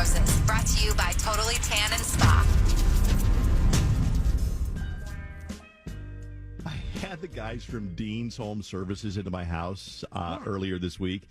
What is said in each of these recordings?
Roses. Brought to you by Totally Tan and Spa. I had the guys from Dean's Home Services into my house earlier this week,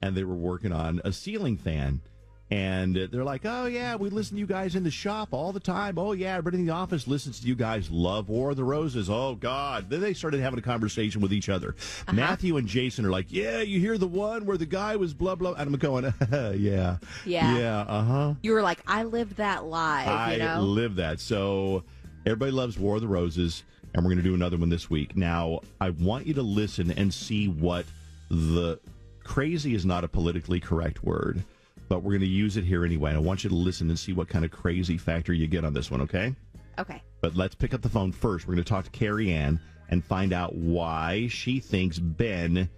and they were working on a ceiling fan. And they're like, oh, yeah, we listen to you guys in the shop all the time. Oh, yeah, everybody in the office listens to you guys. Love War of the Roses. Oh, God. Then they started having a conversation with each other. Matthew and Jason are like, yeah, you hear the one where the guy was blah, blah. And I'm going, yeah. Yeah, uh-huh. You were like, I lived that live, I lived that. So everybody loves War of the Roses, and we're going to do another one this week. Now, I want you to listen and see what the crazy is not a politically correct word, but we're going to use it here anyway. And I want you to listen and see what kind of crazy factor you get on this one, okay? Okay. But let's pick up the phone first. We're going to talk to Carrie Ann and find out why she thinks Ben,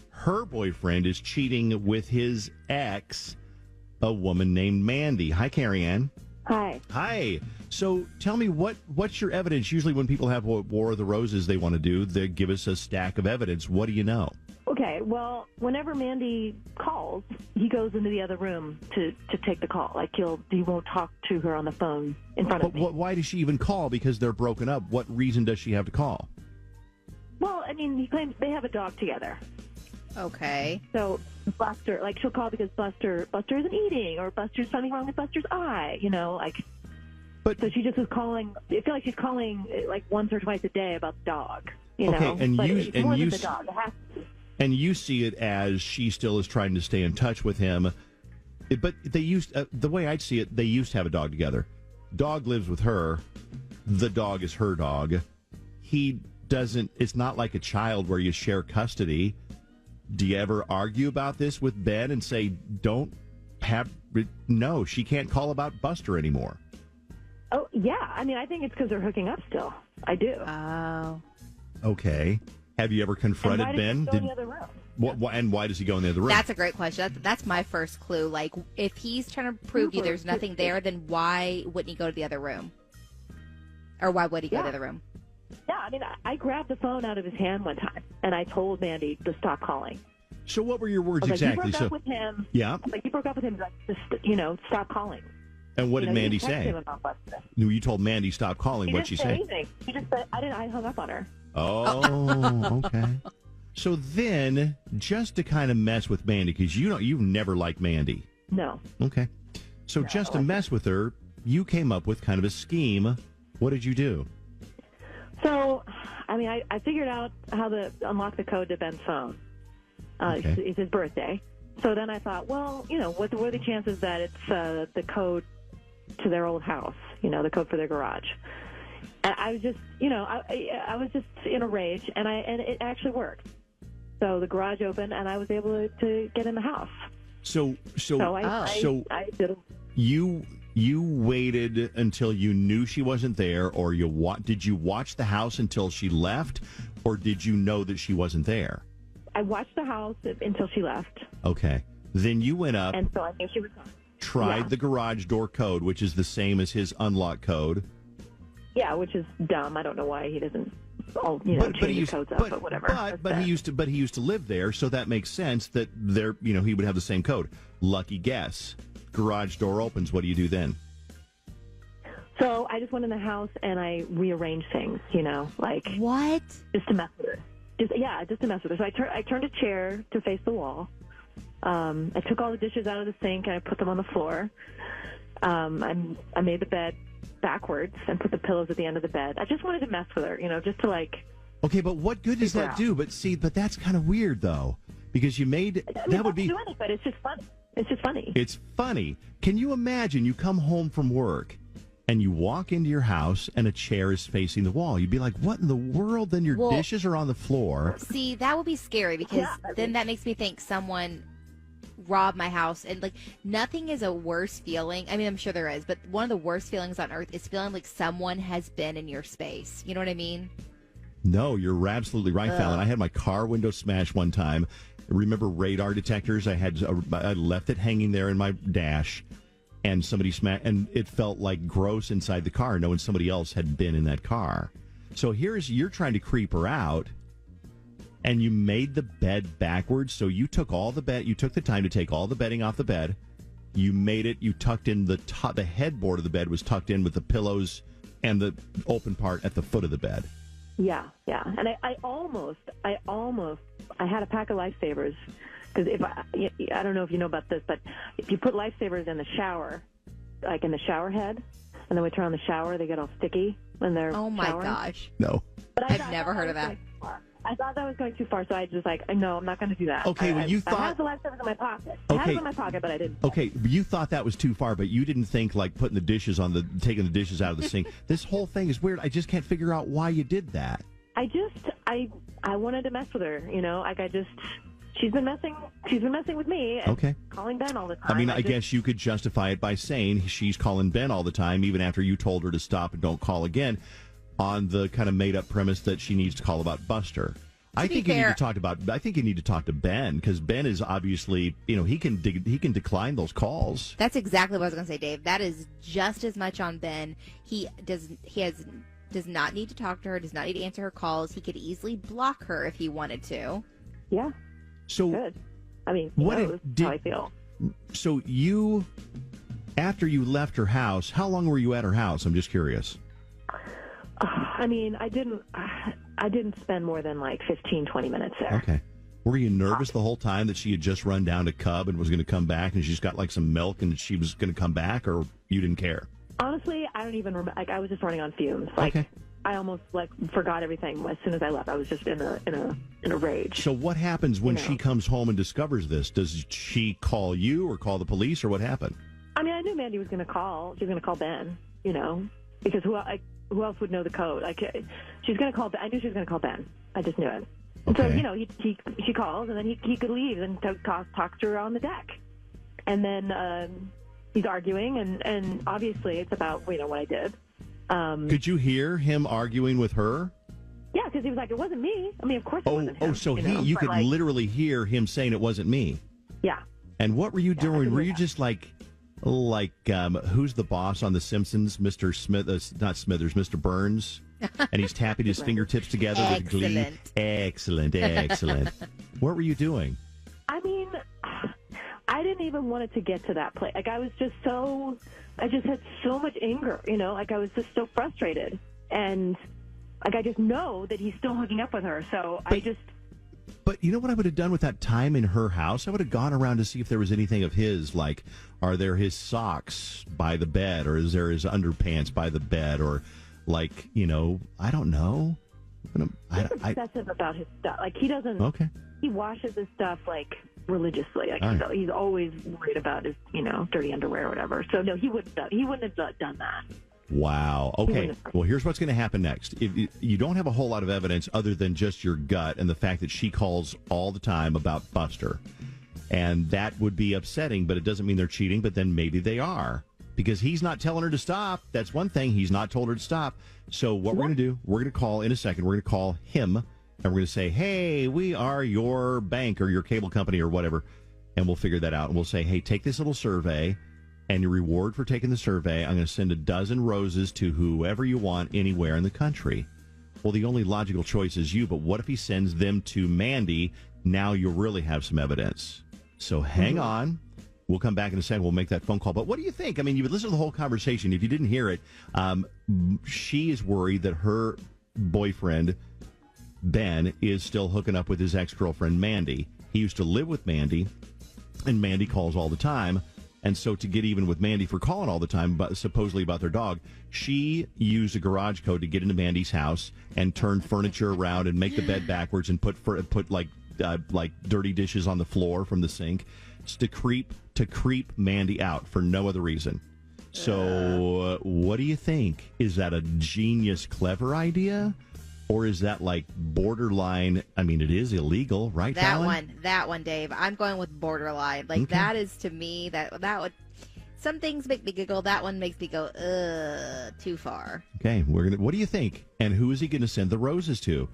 her boyfriend, is cheating with his ex, a woman named Mandy. Hi, Carrie Ann. Hi. Hi. So tell me, what's your evidence? Usually when people have War of the Roses they want to do, they give us a stack of evidence. What do you know? Okay, well, whenever Mandy calls, he goes into the other room to take the call. Like, he won't talk to her on the phone in front of me. Why does she even call? Because they're broken up. What reason does she have to call? Well, I mean, he claims they have a dog together. Okay. So Buster, like, she'll call because Buster isn't eating, or Buster's something wrong with Buster's eye, But so she just was calling. I feel like she's calling like once or twice a day about the dog. You know, and but you it's and more you than the dog. It has to be. And you see it as she still is trying to stay in touch with him. But they used the way I'd see it, they used to have a dog together. Dog lives with her. The dog is her dog. He doesn't. It's not like a child where you share custody. Do you ever argue about this with Ben and say, no, she can't call about Buster anymore? Oh, yeah. I mean, I think it's because they're hooking up still. I do. Oh. Okay. Have you ever confronted Ben? Go in the other room? And why does he go in the other room? That's a great question. That's my first clue. Like, if he's trying to prove to you there's nothing there, then why wouldn't he go to the other room? Or why would he go to the other room? Yeah, I mean, I grabbed the phone out of his hand one time, and I told Mandy to stop calling. So what were your words exactly? exactly? You broke up with him. Yeah. You broke up with him. Like, just, stop calling. And what did Mandy say? You told Mandy stop calling. What'd she say? Anything. She just said, I hung up on her. Oh, okay. So then, just to kind of mess with Mandy, because you've never liked Mandy. No. Okay. So just to mess with her, you came up with kind of a scheme. What did you do? So, I mean, I figured out how to unlock the code to Ben's phone. It's his birthday. So then I thought, well, what were the chances that it's the code to their old house, the code for their garage? And I was just, I was just in a rage, and it actually worked. So the garage opened, and I was able to get in the house. So I did it. You waited until you knew she wasn't there, or did you watch the house until she left, or did you know that she wasn't there? I watched the house until she left. Okay. Then you went up, and so I knew she was gone. Tried the garage door code, which is the same as his unlock code. Yeah, which is dumb. I don't know why he doesn't change his codes up, but whatever. But he used to live there, so that makes sense that he would have the same code. Lucky guess. Garage door opens. What do you do then? So I just went in the house and I rearranged things, like what? Just to mess with her. Just to mess with her. So I turned a chair to face the wall. I took all the dishes out of the sink and I put them on the floor. I made the bed backwards and put the pillows at the end of the bed. I just wanted to mess with her, just to like. Okay, but what good does that do? But that's kind of weird though, because you made that would be. Do anything, but it's just funny. It's just funny. It's funny. Can you imagine? You come home from work and you walk into your house and a chair is facing the wall. You'd be like, "What in the world?" Then your dishes are on the floor. See, that would be scary because then that makes me think someone robbed my house, and like nothing is a worse feeling. I mean, I'm sure there is, but one of the worst feelings on earth is feeling like someone has been in your space. You know what I mean? No, you're absolutely right, Fallon. I had my car window smashed one time. Remember radar detectors? I left it hanging there in my dash, and somebody smashed, and it felt like gross inside the car, knowing somebody else had been in that car. So you're trying to creep her out, and you made the bed backwards. So you took the time to take all the bedding off the bed. You made it. You tucked in the headboard of the bed was tucked in with the pillows and the open part at the foot of the bed. Yeah. And I almost had a pack of Lifesavers, because I don't know if you know about this, but if you put Lifesavers in the shower, like in the shower head, and then we turn on the shower, they get all sticky when they're Oh my showering. gosh. No. But I've never heard of that. I thought that was going too far, so I just no, I'm not going to do that. Okay, well, you I thought... had the Lifesavers in my pocket. Okay. I had them in my pocket, but I didn't. Okay, you thought that was too far, but you didn't think like putting the dishes taking the dishes out of the sink. This whole thing is weird. I just can't figure out why you did that. I wanted to mess with her, she's been messing with me and Okay. calling Ben all the time. I mean, I guess you could justify it by saying she's calling Ben all the time, even after you told her to stop and don't call again, on the kind of made-up premise that she needs to call about Buster. I think you need to talk to Ben, because Ben is obviously, he can decline those calls. That's exactly what I was going to say, Dave. That is just as much on Ben. He does not need to talk to her, does not need to answer her calls. He could easily block her if he wanted to. Yeah. So good. I mean, how I feel. So after you left her house, how long were you at her house? I'm just curious. I mean, I didn't spend more than like 15, 20 minutes there. Okay. Were you nervous the whole time that she had just run down to Cub and was going to come back, and she's got like some milk and she was going to come back, or you didn't care? Honestly, I don't even remember. Like, I was just running on fumes. Okay. I almost forgot everything as soon as I left. I was just in a rage. So what happens when she comes home and discovers this? Does she call you or call the police, or what happened? I mean, I knew Mandy was going to call. She was going to call Ben. Because who else would know the code? She's going to call Ben. I knew she was going to call Ben. I just knew it. Okay. So she calls, and then he could leave and talk to her on the deck, and then he's arguing, and obviously it's about what I did. Could you hear him arguing with her? Yeah, because he was like, it wasn't me. I mean, of course it wasn't him. So you could literally hear him saying it wasn't me. Yeah. And what were you doing? Were you just like who's the boss on The Simpsons? Mr. Smith, not Smithers, Mr. Burns? And he's tapping his fingertips together with glee. Excellent. What were you doing? I mean, I didn't even want it to get to that place. Like, I just had so much anger, I was just so frustrated. And, I just know that he's still hooking up with her. So But you know what I would have done with that time in her house? I would have gone around to see if there was anything of his, like, are there his socks by the bed, or is there his underpants by the bed, or, like, I don't know. He's obsessive about his stuff. Like, he doesn't. Okay. He washes his stuff religiously. He's always worried about his dirty underwear or whatever. So no, he wouldn't have done that. Wow. Okay. Well, here's what's going to happen next. If you don't have a whole lot of evidence other than just your gut and the fact that she calls all the time about Buster, and that would be upsetting, but it doesn't mean they're cheating. But then maybe they are, because he's not telling her to stop. That's one thing. He's not told her to stop. So what we're going to do, we're going to call in a second. We're going to call him, and we're going to say, hey, we are your bank or your cable company or whatever, and we'll figure that out. And we'll say, hey, take this little survey, and your reward for taking the survey, I'm going to send a dozen roses to whoever you want anywhere in the country. Well, the only logical choice is you, but what if he sends them to Mandy? Now you'll really have some evidence. So hang on. We'll come back in a second. We'll make that phone call. But what do you think? I mean, you would listen to the whole conversation. If you didn't hear it, she is worried that her boyfriend, Ben, is still hooking up with his ex-girlfriend, Mandy. He used to live with Mandy, and Mandy calls all the time. And so to get even with Mandy for calling all the time, supposedly about their dog, she used a garage code to get into Mandy's house and turn furniture around and make the bed backwards and put like dirty dishes on the floor from the sink to creep Mandy out for no other reason. So what do you think? Is that a genius, clever idea? Or is that like borderline? I mean, it is illegal, right, Fallon? That one, Dave. I'm going with borderline. Like, okay. That is, to me, that would. Some things make me giggle. That one makes me go, too far. Okay, what do you think? And who is he going to send the roses to?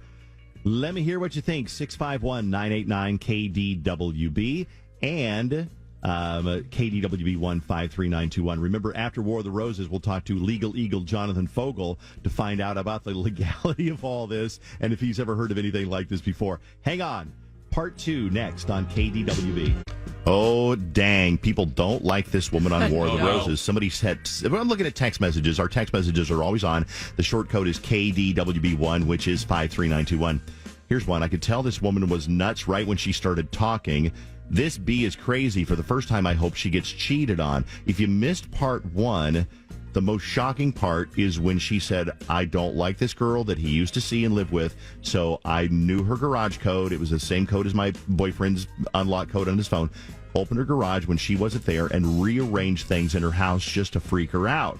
Let me hear what you think. 651-989-KDWB and KDWB 153921. Remember, after War of the Roses, we'll talk to Legal Eagle Jonathan Fogel to find out about the legality of all this and if he's ever heard of anything like this before. Hang on. Part 2 next on KDWB. Oh, dang. People don't like this woman on War of the Roses. Somebody said, I'm looking at text messages. Our text messages are always on. The short code is KDWB1, which is 53921. Here's one. I could tell this woman was nuts right when she started talking. This B is crazy. For the first time, I hope she gets cheated on. If you missed part 1, the most shocking part is when she said, I don't like this girl that he used to see and live with, so I knew her garage code. It was the same code as my boyfriend's unlock code on his phone. Opened her garage when she wasn't there and rearranged things in her house just to freak her out.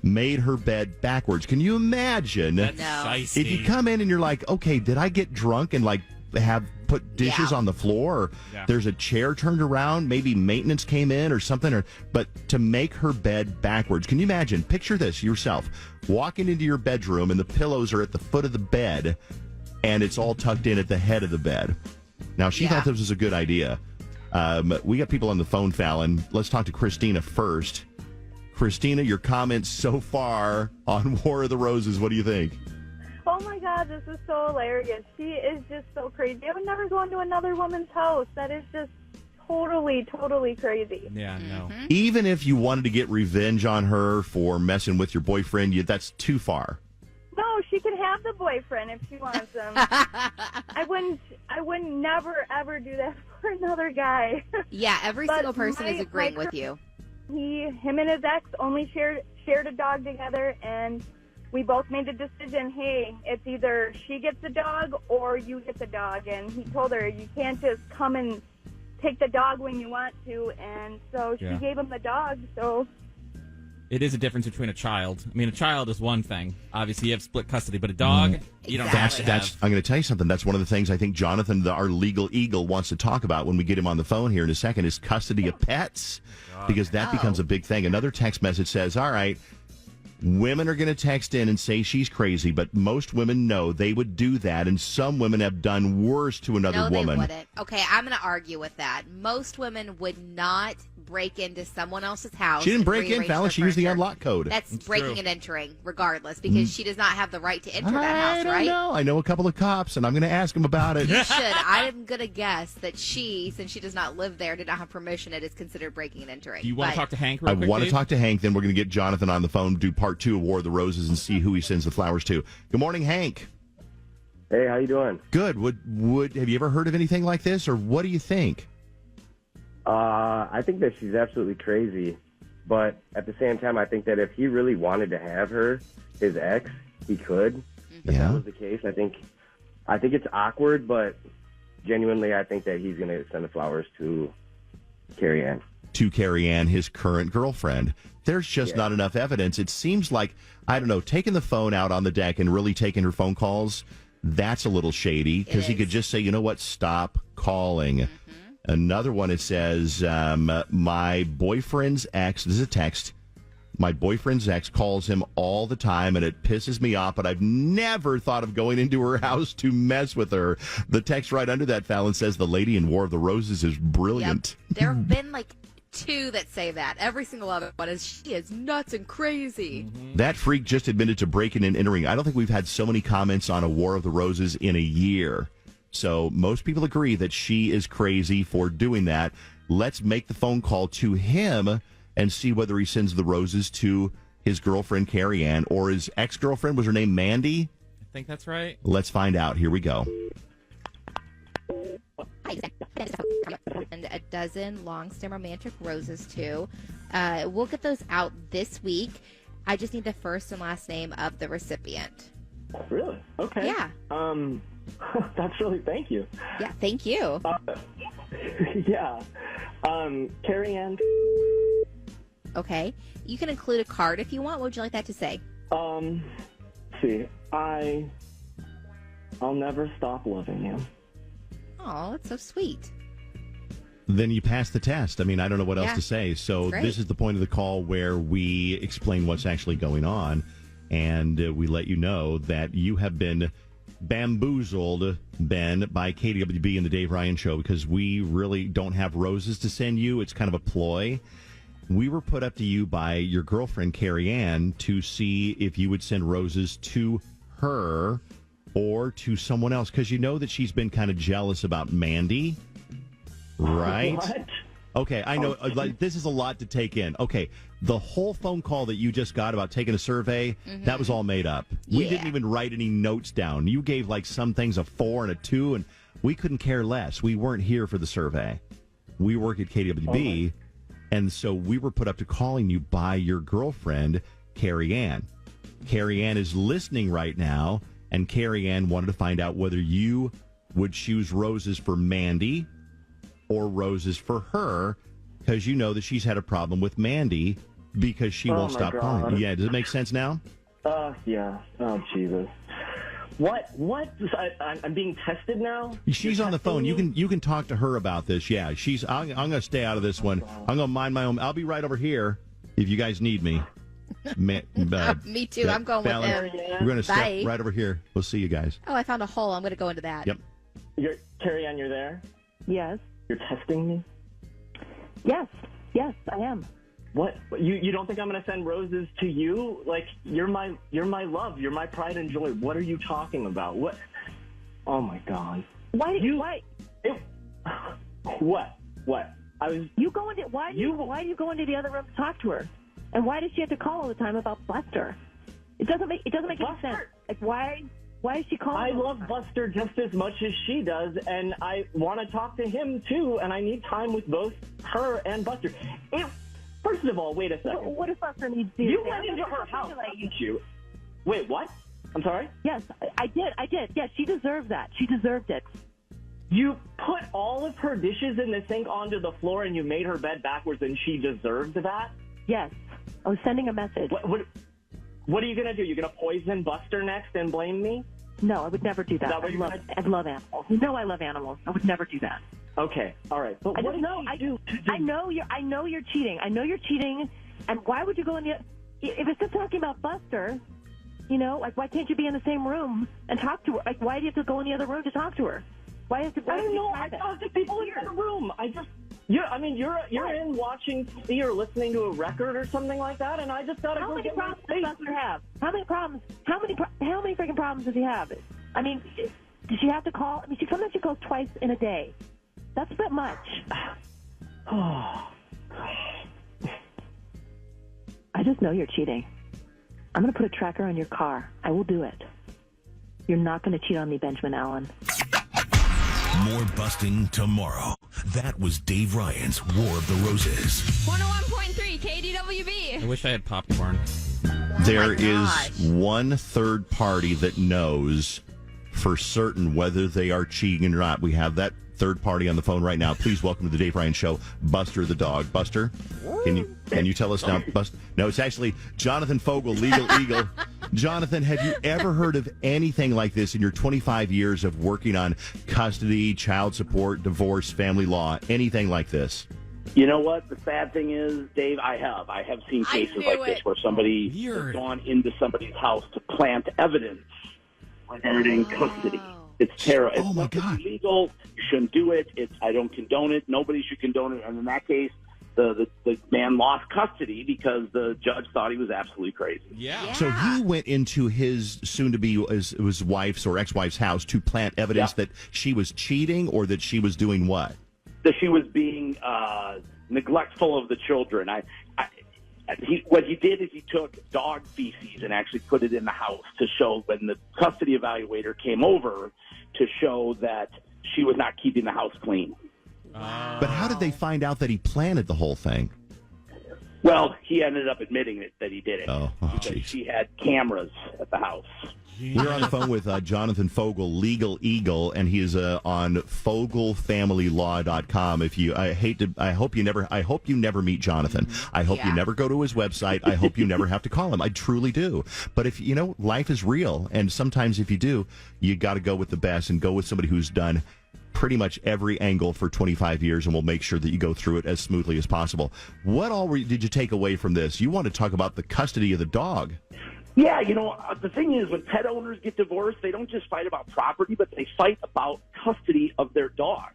Made her bed backwards. Can you imagine? That's shiesty. If you come in and you're like, okay, did I get drunk and have put dishes on the floor, or there's a chair turned around, maybe maintenance came in or something, but to make her bed backwards. Can you imagine? Picture this yourself, walking into your bedroom and the pillows are at the foot of the bed and it's all tucked in at the head of the bed. Now, she thought this was a good idea. We got people on the phone, Fallon. Let's talk to Christina first. Christina, your comments so far on War of the Roses, what do you think? Oh my God, this is so hilarious. She is just so crazy. I would never go into another woman's house. That is just totally crazy. Yeah, no. Even if you wanted to get revenge on her for messing with your boyfriend, that's too far. No, she can have the boyfriend if she wants him. I wouldn't never ever do that for another guy. Yeah, every single person is agreeing with you. Him and his ex only shared a dog together, and we both made the decision, hey, it's either she gets the dog or you get the dog. And he told her, you can't just come and take the dog when you want to. And so she gave him the dog. So it is a difference between a child. I mean, a child is one thing. Obviously, you have split custody, but a dog, you don't have to have. I'm going to tell you something. That's one of the things I think Jonathan, our legal eagle, wants to talk about when we get him on the phone here in a second is custody of pets, because that becomes a big thing. Another text message says, all right, women are going to text in and say she's crazy, but most women know they would do that, and some women have done worse to another woman. No, they wouldn't. Okay, I'm going to argue with that. Most women would not break into someone else's house. She didn't break in, Fallon. She used the unlock code. That's breaking and entering, regardless, because she does not have the right to enter that house, right? I don't know. I know a couple of cops, and I'm going to ask them about it. You should. I'm going to guess that she, since she does not live there, did not have permission. It is considered breaking and entering. Do you want to talk to Hank real quick, I want to Dave? talk to Hank, then we're going to get Jonathan on the phone, do part 2 of War of the Roses, and see who he sends the flowers to. Good morning, Hank. Hey, how you doing? Good. Would have you ever heard of anything like this, or what do you think? I think that she's absolutely crazy, but at the same time, I think that if he really wanted to have her, his ex, he could. If that was the case, I think it's awkward, but genuinely, I think that he's going to send the flowers to Carrie Ann. To Carrie Ann, his current girlfriend. There's just not enough evidence. It seems like, I don't know, taking the phone out on the deck and really taking her phone calls, that's a little shady, because he could just say, you know what, stop calling. Another one, it says, my boyfriend's ex, this is a text, my boyfriend's ex calls him all the time, and it pisses me off, but I've never thought of going into her house to mess with her. The text right under that, Fallon, says the lady in War of the Roses is brilliant. Yep. There have been like 2 that say that. Every single other one is, she is nuts and crazy. That freak just admitted to breaking and entering. I don't think we've had so many comments on a War of the Roses in a year. So most people agree that she is crazy for doing that. Let's make the phone call to him and see whether he sends the roses to his girlfriend, Carrie Ann, or his ex-girlfriend. Was her name Mandy? I think that's right. Let's find out. Here we go. And a dozen long-stem romantic roses, too. We'll get those out this week. I just need the first and last name of the recipient. Really? Okay. Yeah. That's really, thank you. Yeah, thank you. Yeah. Carrie Ann. Okay. You can include a card if you want. What would you like that to say? See, I'll never stop loving you. Oh, that's so sweet. Then you pass the test. I mean, I don't know what else to say. So this is the point of the call where we explain what's actually going on, and we let you know that you have been bamboozled, Ben, by KDWB and the Dave Ryan Show, because we really don't have roses to send you. It's kind of a ploy. We were put up to you by your girlfriend, Carrie Ann, to see if you would send roses to her or to someone else, because you know that she's been kind of jealous about Mandy, right? What? Okay, I know. Like, this is a lot to take in. Okay, the whole phone call that you just got about taking a survey, that was all made up. We didn't even write any notes down. You gave like some things a 4 and a 2, and we couldn't care less. We weren't here for the survey. We work at KWB, and so we were put up to calling you by your girlfriend, Carrie Ann. Carrie Ann is listening right now, and Carrie Ann wanted to find out whether you would choose roses for Mandy or roses for her, because you know that she's had a problem with Mandy because she won't stop calling. Yeah, does it make sense now? Yeah. Oh, Jesus. What? I'm being tested now? She's on the phone. You can talk to her about this. Yeah, I'm going to stay out of this one. I'm going to mind my own. I'll be right over here if you guys need me. Me too. I'm going with them. We're going to step right over here. We'll see you guys. Oh, I found a hole. I'm going to go into that. Yep. Carrie Ann, you're there? Yes. You're testing me? Yes, I am. What? You don't think I'm going to send roses to you? Like, you're my love. You're my pride and joy. What are you talking about? What? Oh my God. Why? What? I was. You go into why do you go into the other room to talk to her? And why does she have to call all the time about Buster? It doesn't make any sense. Like, why is she calling? I love Buster just as much as she does, and I want to talk to him too, and I need time with both her and Buster. First of all, wait a second. What does Buster need to do? You went into her house, didn't you? Wait, what? I'm sorry? Yes, I did. Yes, she deserved that. She deserved it. You put all of her dishes in the sink onto the floor, and you made her bed backwards, and she deserved that? Yes. I was sending a message. What are you going to do? You're going to poison Buster next and blame me? No, I would never do that. Is that what I love animals. You know I love animals. I would never do that. Okay, all right. But what did she do? I know you're cheating. I know you're cheating. And why would you go in the? If it's just talking about Buster, like, why can't you be in the same room and talk to her? Like, why do you have to go in the other room to talk to her? Why have to? I don't know. I talk to people in the other room. You're in watching TV or listening to a record or something like that, and I just gotta go get my space. How many problems does Buster have? How many problems? How many freaking problems does he have? I mean, does she have to call? I mean, sometimes she calls twice in a day. That's a bit much. I just know you're cheating. I'm going to put a tracker on your car. I will do it. You're not going to cheat on me, Benjamin Allen. More busting tomorrow. That was Dave Ryan's War of the Roses. 101.3 KDWB. I wish I had popcorn. There is one third party that knows for certain whether they are cheating or not. We have that third party on the phone right now. Please welcome to the Dave Ryan Show, Buster the dog. Buster, can you tell us now? No, it's actually Jonathan Fogel, Legal Eagle. Jonathan, have you ever heard of anything like this in your 25 years of working on custody, child support, divorce, family law, anything like this? You know what? The sad thing is, Dave, I have seen cases like this where somebody has gone into somebody's house to plant evidence regarding custody. It's terrible. Oh, my God. It's illegal. You shouldn't do it. I don't condone it. Nobody should condone it. And in that case, the man lost custody because the judge thought he was absolutely crazy. Yeah. So he went into his soon-to-be his wife's or ex-wife's house to plant evidence that she was cheating or that she was doing what? That she was being neglectful of the children. What he did is he took dog feces and actually put it in the house to show when the custody evaluator came over to show that she was not keeping the house clean. But how did they find out that he planted the whole thing? Well, he ended up admitting that he did it. Because geez. She had cameras at the house. We're on the phone with Jonathan Fogel, Legal Eagle, and he is on FogelFamilyLaw.com. I hope you never meet Jonathan. I hope you never go to his website. I hope you never have to call him. I truly do. But if life is real, and sometimes if you do, you got to go with the best and go with somebody who's done pretty much every angle for 25 years, and we'll make sure that you go through it as smoothly as possible. What all did you take away from this? You want to talk about the custody of the dog. Yeah, the thing is, when pet owners get divorced, they don't just fight about property, but they fight about custody of their dog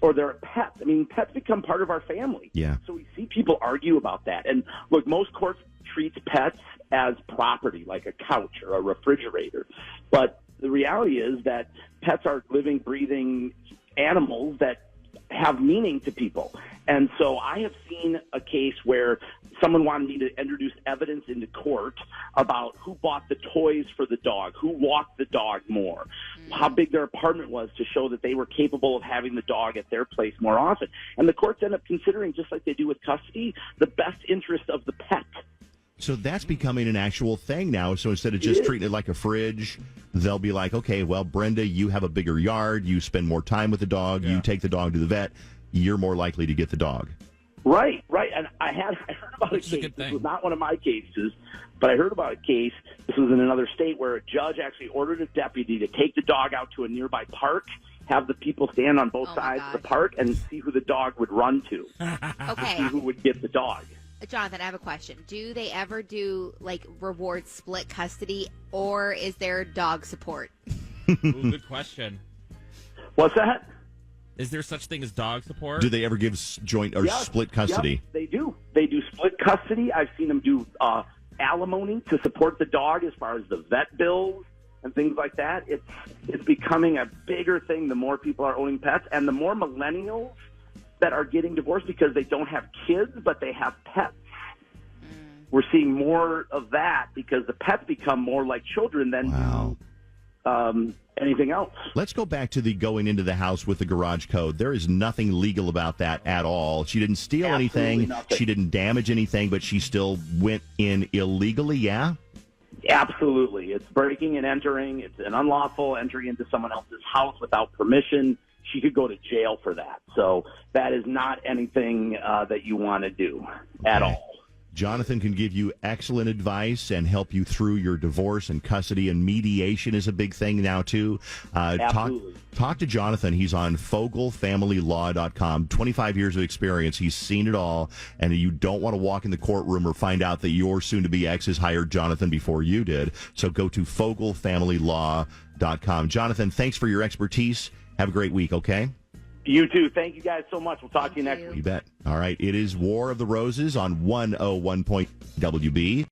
or their pet. I mean, pets become part of our family. Yeah. So we see people argue about that. And look, most courts treat pets as property, like a couch or a refrigerator. But the reality is that pets are living, breathing animals that have meaning to people. And so I have seen a case where someone wanted me to introduce evidence into court about who bought the toys for the dog, who walked the dog more, how big their apartment was to show that they were capable of having the dog at their place more often. And the courts end up considering, just like they do with custody, the best interest of the pet. So that's becoming an actual thing now. So instead of just treating it like a fridge, they'll be like, okay, well, Brenda, you have a bigger yard. You spend more time with the dog. You take the dog to the vet. You're more likely to get the dog. Right. And I heard about a case. This was not one of my cases, but I heard about a case. This was in another state where a judge actually ordered a deputy to take the dog out to a nearby park, have the people stand on both sides of the park, and see who the dog would run to. Okay. See who would get the dog. Jonathan, I have a question. Do they ever do, like, reward split custody, or is there dog support? Ooh, good question. What's that? Is there such thing as dog support? Do they ever give joint or split custody? Yes, they do. They do split custody. I've seen them do alimony to support the dog as far as the vet bills and things like that. It's becoming a bigger thing the more people are owning pets, and the more millennials that are getting divorced because they don't have kids, but they have pets. We're seeing more of that because the pets become more like children than anything else. Let's go back to the going into the house with the garage code. There is nothing legal about that at all. She didn't steal anything. Nothing. She didn't damage anything, but she still went in illegally, yeah? Absolutely. It's breaking and entering. It's an unlawful entry into someone else's house without permission. She could go to jail for that. So that is not anything that you want to do at all. Jonathan can give you excellent advice and help you through your divorce and custody, and mediation is a big thing now, too. Absolutely. Talk to Jonathan. He's on FogelFamilyLaw.com. 25 years of experience. He's seen it all, and you don't want to walk in the courtroom or find out that your soon-to-be ex has hired Jonathan before you did. So go to FogelFamilyLaw.com. Jonathan, thanks for your expertise. Have a great week, okay? You too. Thank you guys so much. We'll talk to you next week. You bet. All right. It is War of the Roses on 101.WB.